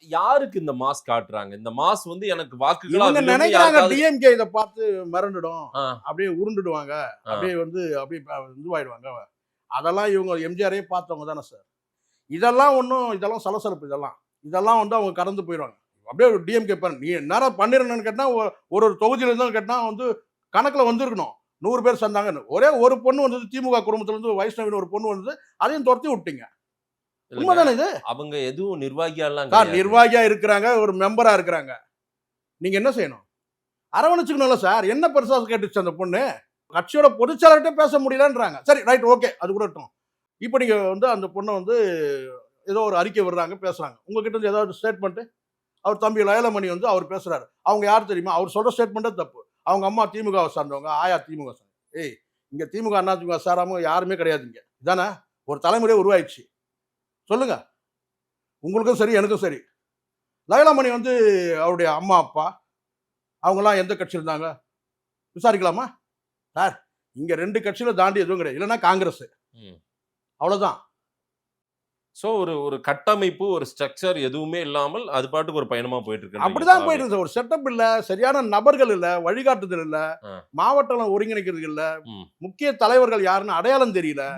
யாருக்கு இந்த மாஸ் காட்டுறாங்க? இந்த மாஸ் வந்து எனக்கு வாக்குகளா இவங்க விழும்னு நினைக்கிறாங்க யாருக்காவது டிஎம்கே இதை பார்த்து மிரண்டுடும், ஆ, அப்படியே உருண்டுடுவாங்க, ஆ. அப்படியே வந்து அப்படியே இதுவாயிடுவாங்க. அதெல்லாம் இவங்க எம்ஜிஆரே பார்த்தவங்க தானே சார். இதெல்லாம் ஒன்றும் இதெல்லாம் சலசலப்பு, இதெல்லாம் வந்து அவங்க கடந்து போயிடுவாங்க. அப்படியே ஒரு டிஎம்கே பண்ண நீ நேரம் பண்ணிடணும்னு கேட்டால் ஒரு தொகுதியில இருந்தாலும் கேட்டால் வந்து கணக்கில் வந்திருக்கணும். 100 பேர் சேர்ந்தாங்கன்னு ஒரே ஒரு பொண்ணு வந்தது, திமுக குடும்பத்துல இருந்து வைஷ்ணவின்னு ஒரு பொண்ணு வந்தது, அதையும் துரத்தி விட்டீங்க. இல்லங்க. உண்மைதானே இது? அவங்க எதுவும் நிர்வாகியாலாம் சார் கிடையாது. நிர்வாகியா இருக்கிறாங்க, ஒரு மெம்பரா இருக்கிறாங்க. நீங்க என்ன செய்யணும்? அரவணைச்சுக்கணும்ல சார். என்ன பெருசா கேட்டுச்சு அந்த பொண்ணு? கட்சியோட பொதுச் செயலாளர்கிட்ட பேச முடியலன்றாங்க. சரி ரைட் ஓகே, அது கூட இருக்கட்டும். இப்போ நீங்க வந்து அந்த பொண்ணை வந்து ஏதோ ஒரு அறிக்கை விடுறாங்க, பேசுறாங்க. உங்ககிட்ட இருந்து ஏதாவது ஸ்டேட்மெண்ட் அவர் தம்பி லயலமணி வந்து அவர் பேசுறாரு. அவங்க யார் தெரியுமா? அவர் சொல்ற ஸ்டேட்மெண்ட்டே தப்பு. அவங்க அம்மா திமுகவை சார்ந்தவங்க, ஆயா திமுக சார்ந்தவங்க. ஏய் இங்க திமுக அண்ணா திமுக சாராம யாருமே கிடையாது இங்க. இதானே? ஒரு தலைமுறையே உருவாயிடுச்சு. சொல்லுங்க. உங்களுக்கும் சரி எனக்கும் சரி. லயலமணி வந்து அவருடைய அம்மா அப்பா அவங்கலாம் எந்த கட்சியில் இருந்தாங்க விசாரிக்கலாமா சார்? இங்க 2 கட்சியில தாண்டி எதுவும் கிடையாது. இல்லைன்னா காங்கிரஸ், ம். அவ்வளவுதான். சோ ஒரு கட்டமைப்பு, ஒரு ஸ்ட்ரக்சர் எதுவுமே இல்லாமல் அது பாட்டுக்கு ஒரு பயணமா போயிட்டு இருக்கு. அப்படிதான் போயிட்டு இருக்கு. ஒரு செட்டப் இல்ல, சரியான நபர்கள் இல்ல, வழிகாட்டுதல் இல்ல, ஆ. மாவட்டம் ஒருங்கிணைக்கிறது இல்ல, ம். முக்கிய தலைவர்கள் யாருன்னு அடையாளம் தெரியல.